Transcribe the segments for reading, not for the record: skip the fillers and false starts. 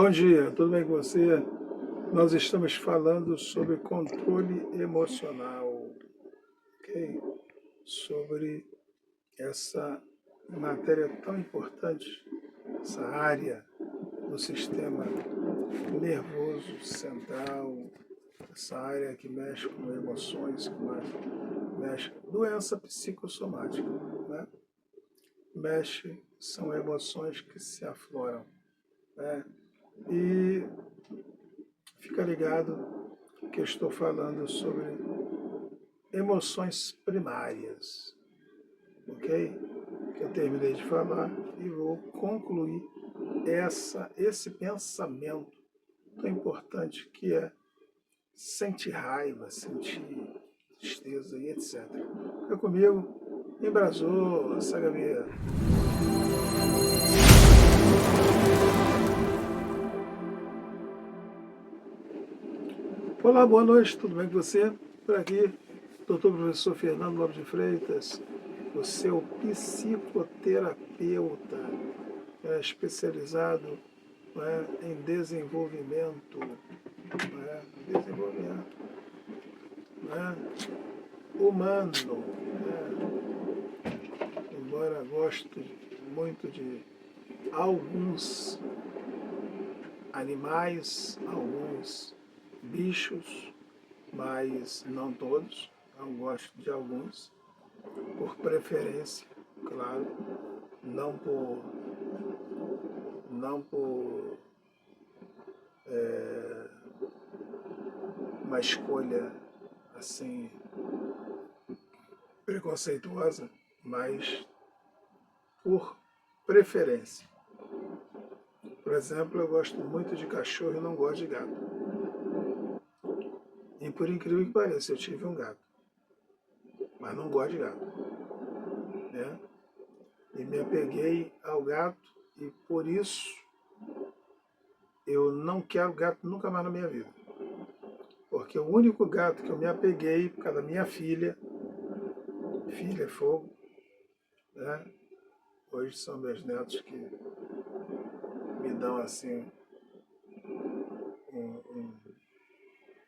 Bom dia, tudo bem com você? Nós estamos falando sobre controle emocional, ok? Sobre essa matéria tão importante, essa área do sistema nervoso central, essa área que mexe com emoções, mexe doença psicossomática, né? São emoções que se afloram, né? E fica ligado que eu estou falando sobre emoções primárias, ok? Que eu terminei de falar e vou concluir esse pensamento tão importante que é sentir raiva, sentir tristeza e etc. Fica comigo, embrasou, Sagamia. Olá, boa noite, tudo bem com você? Por aqui, doutor professor Fernando Lopes de Freitas, o seu psicoterapeuta, especializado, em desenvolvimento, desenvolvimento humano. Embora goste muito de alguns animais, alguns bichos, mas não todos. Eu gosto de alguns, por preferência, claro, não por, não por uma escolha assim preconceituosa, mas por preferência. Por exemplo, eu gosto muito de cachorro e não gosto de gato. E por incrível que pareça, eu tive um gato, mas não gosto de gato, né? E me apeguei ao gato e por isso eu não quero gato nunca mais na minha vida. Porque o único gato que eu me apeguei por causa da minha filha é fogo, né? Hoje são meus netos que me dão assim um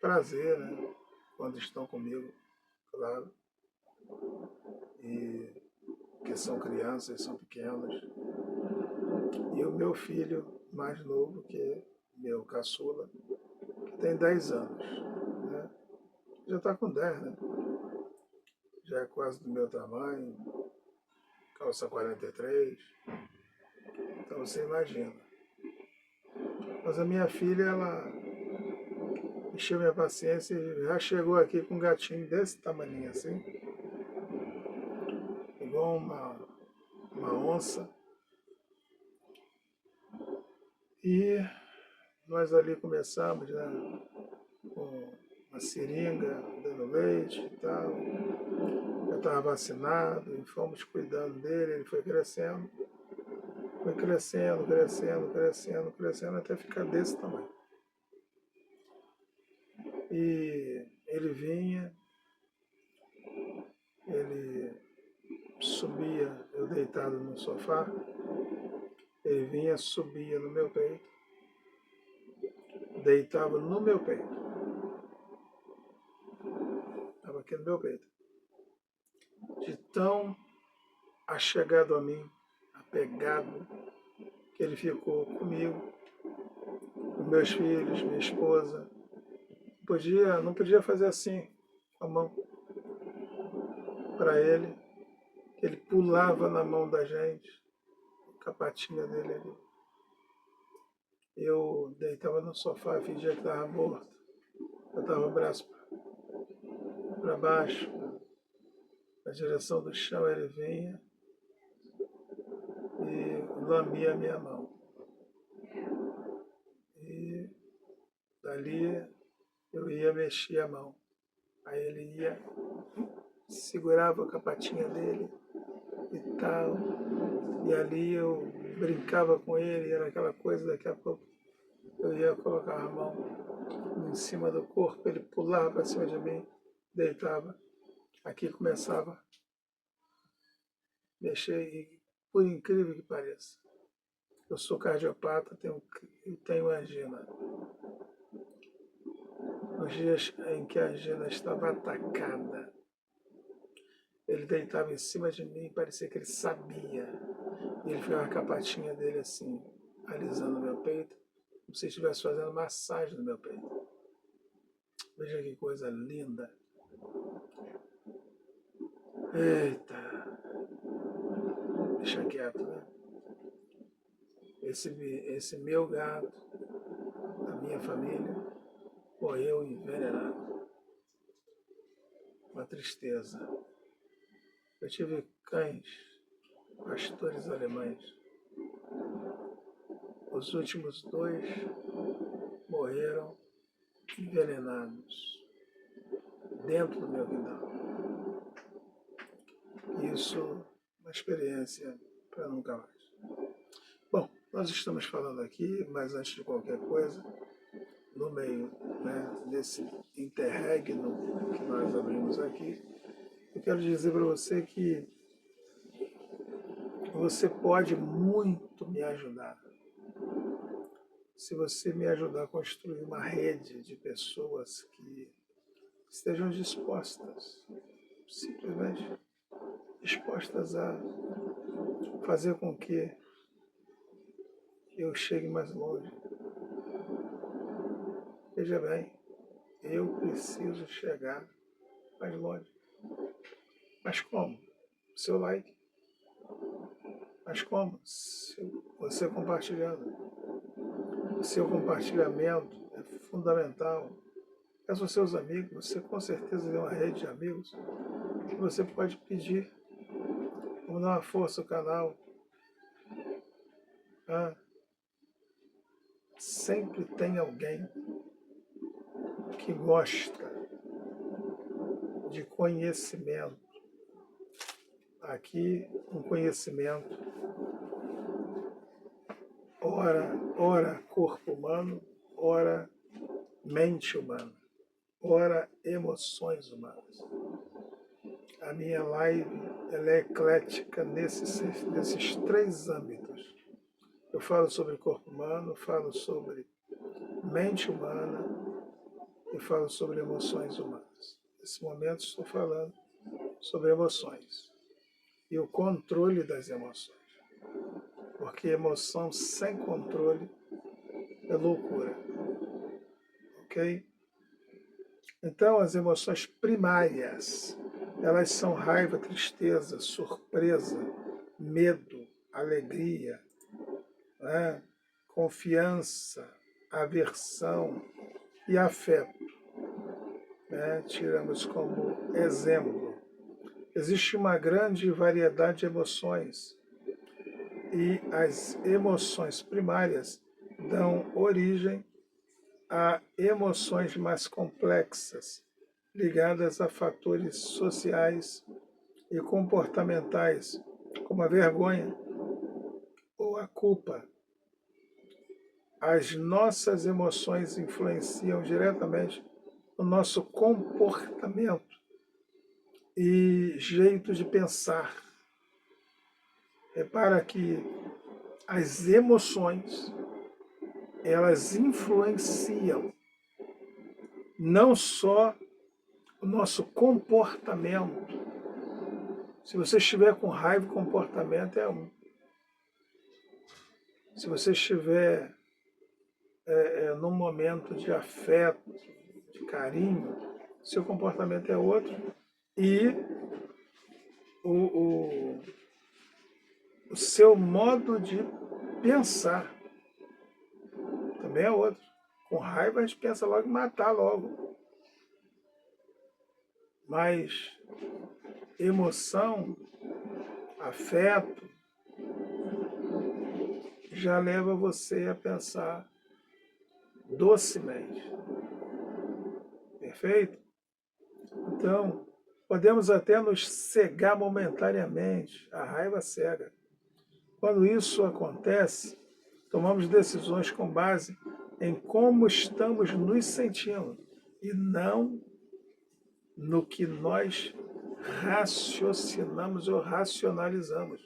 prazer, né? Quando estão comigo, claro. E que são crianças, são pequenos. E o meu filho mais novo, que é meu caçula, que tem 10 anos, né? Já está com 10, né? Já é quase do meu tamanho, calça 43. Então você imagina. Mas a minha filha, ela encheu minha paciência e já chegou aqui com um gatinho desse tamanho assim, igual uma onça. E nós ali começamos, né, com uma seringa, dando leite e tal. Eu estava vacinado e fomos cuidando dele, ele foi crescendo, até ficar desse tamanho. E ele vinha, ele subia, eu deitado no sofá, ele vinha, subia no meu peito, deitava no meu peito, estava aqui no meu peito. De tão achegado a mim, apegado, que ele ficou comigo, com meus filhos, minha esposa. Não podia fazer assim com a mão para ele. Ele pulava na mão da gente, com a patinha dele ali. Eu deitava no sofá, fingia que estava morto. Eu estava o braço para baixo, na direção do chão ele vinha e lambia a minha mão. E dali eu ia mexer a mão. Aí ele ia, segurava com a patinha dele e tal. E ali eu brincava com ele, era aquela coisa, daqui a pouco eu ia colocar a mão em cima do corpo, ele pulava para cima de mim, deitava. Aqui começava a mexer e, por incrível que pareça, Eu sou cardiopata, eu tenho angina. Nos dias em que a angina estava atacada, ele deitava em cima de mim, parecia que ele sabia. E ele ficava com a patinha dele assim, alisando meu peito, como se estivesse fazendo massagem no meu peito. Veja que coisa linda. Eita, deixa quieto, né? Esse meu gato, a minha família, morreu envenenado. Uma tristeza. Eu tive cães, pastores alemães. Os últimos 2 morreram envenenados dentro do meu quintal. Isso é uma experiência para nunca mais. Bom, nós estamos falando aqui, mas antes de qualquer coisa, no meio, né, desse interregno que nós abrimos aqui, eu quero dizer para você que você pode muito me ajudar. Se você me ajudar a construir uma rede de pessoas que estejam dispostas, simplesmente dispostas a fazer com que eu chegue mais longe. Veja bem, eu preciso chegar mais longe. Mas como? Seu like. Mas como? Você compartilhando. O seu compartilhamento é fundamental. Peça aos seus amigos, você com certeza tem uma rede de amigos que você pode pedir. Vamos dar uma força ao canal. Ah, sempre tem alguém que gosta de conhecimento. Aqui, um conhecimento, ora corpo humano, ora mente humana, ora emoções humanas. A minha live ela é eclética nesses 3 âmbitos. Eu falo sobre corpo humano, falo sobre mente humana e falo sobre emoções humanas. Nesse momento estou falando sobre emoções e o controle das emoções. Porque emoção sem controle é loucura. Ok? Então, as emoções primárias, elas são raiva, tristeza, surpresa, medo, alegria, né? Confiança, aversão e afeto. Né? Tiramos como exemplo. Existe uma grande variedade de emoções e as emoções primárias dão origem a emoções mais complexas, ligadas a fatores sociais e comportamentais, como a vergonha ou a culpa. As nossas emoções influenciam diretamente o nosso comportamento e jeito de pensar. Repara que as emoções, elas influenciam não só o nosso comportamento. Se você estiver com raiva, o comportamento é um. Se você estiver num momento de afeto, de carinho, seu comportamento é outro. E o seu modo de pensar também é outro. Com raiva a gente pensa logo em matar logo. Mas emoção, afeto, já leva você a pensar docemente. Perfeito? Então, podemos até nos cegar momentaneamente. A raiva cega. Quando isso acontece, tomamos decisões com base em como estamos nos sentindo e não no que nós raciocinamos ou racionalizamos.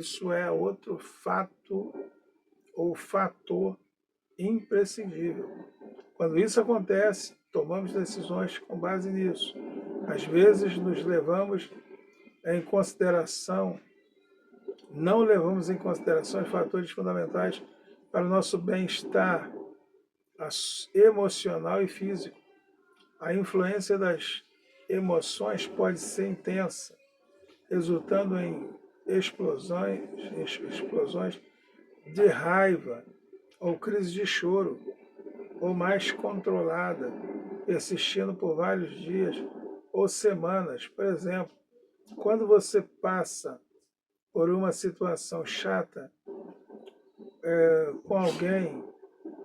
Isso é outro fato ou fator imprescindível. Quando isso acontece, tomamos decisões com base nisso. Às vezes não levamos em consideração os fatores fundamentais para o nosso bem-estar emocional e físico. A influência das emoções pode ser intensa, resultando em explosões de raiva ou crise de choro, ou mais controlada, persistindo por vários dias ou semanas. Por exemplo, quando você passa por uma situação chata com alguém,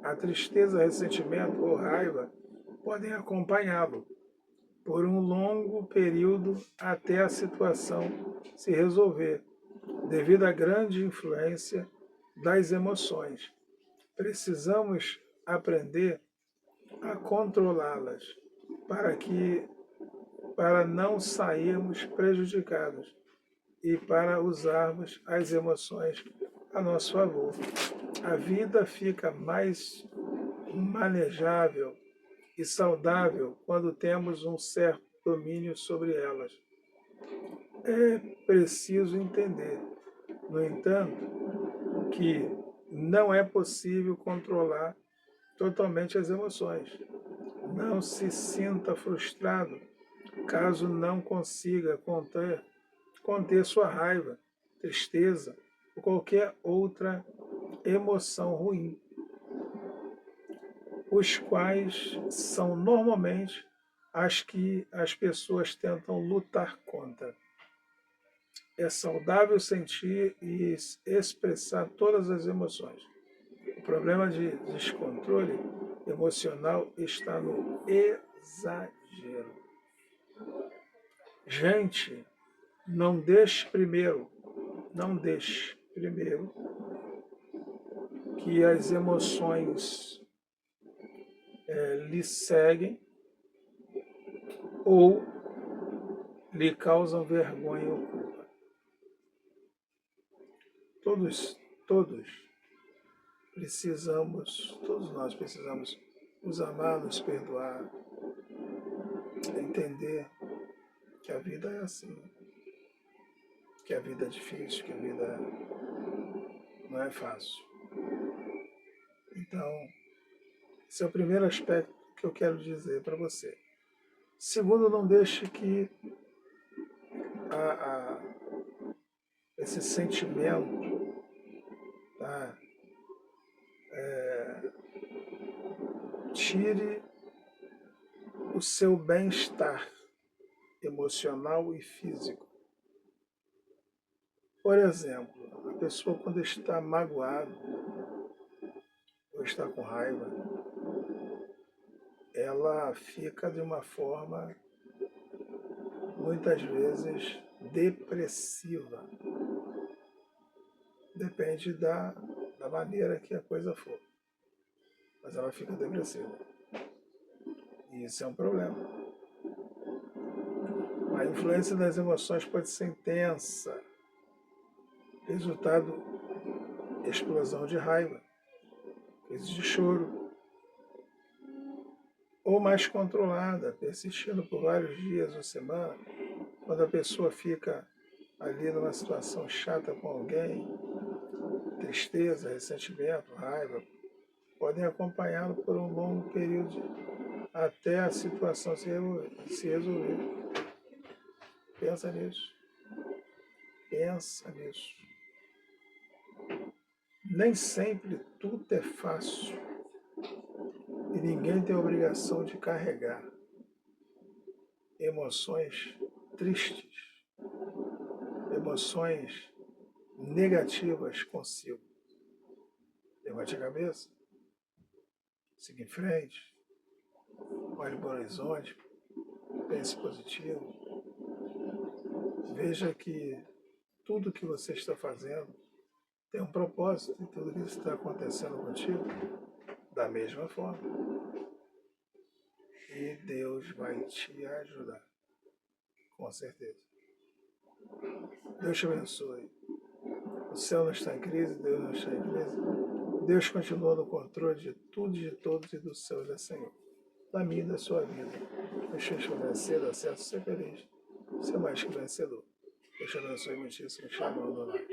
a tristeza, ressentimento ou raiva podem acompanhá-lo por um longo período até a situação se resolver, devido à grande influência das emoções. Precisamos aprender a controlá-las para não sairmos prejudicados e para usarmos as emoções a nosso favor. A vida fica mais manejável e saudável quando temos um certo domínio sobre elas. É preciso entender, no entanto, que não é possível controlar totalmente as emoções. Não se sinta frustrado caso não consiga conter sua raiva, tristeza ou qualquer outra emoção ruim, os quais são normalmente as que as pessoas tentam lutar contra. É saudável sentir e expressar todas as emoções. O problema de descontrole emocional está no exagero. Gente, não deixe primeiro que as emoções lhe seguem ou lhe causam vergonha ou culpa. Todos nós precisamos nos amar, nos perdoar, entender que a vida é assim, que a vida é difícil, que a vida não é fácil. Então, esse é o primeiro aspecto que eu quero dizer para você. Segundo, não deixe que esse sentimento, tá, tire o seu bem-estar emocional e físico. Por exemplo, a pessoa quando está magoada ou está com raiva, ela fica de uma forma, muitas vezes, depressiva. Depende da maneira que a coisa for. Mas ela fica depressiva. E isso é um problema. A influência das emoções pode ser intensa. Resultado, explosão de raiva, crise de choro. Ou mais controlada, persistindo por vários dias ou semanas, quando a pessoa fica ali numa situação chata com alguém, tristeza, ressentimento, raiva, podem acompanhá-lo por um longo período até a situação se resolver. Pensa nisso. Pensa nisso. Nem sempre tudo é fácil e ninguém tem a obrigação de carregar emoções tristes, emoções negativas consigo. Levante a cabeça, siga em frente, olhe para o horizonte, pense positivo. Veja que tudo que você está fazendo tem um propósito e tudo que está acontecendo contigo da mesma forma. E Deus vai te ajudar, com certeza. Deus te abençoe. céu não está em crise, Deus não está em crise. Deus continua no controle de tudo, de todos e do céu, Ele é Senhor. Da minha e da sua vida. Deixa eu vencer, dar certo, ser feliz. Ser mais que vencedor. Deus te abençoe muitíssimo. Shalom, Adonai.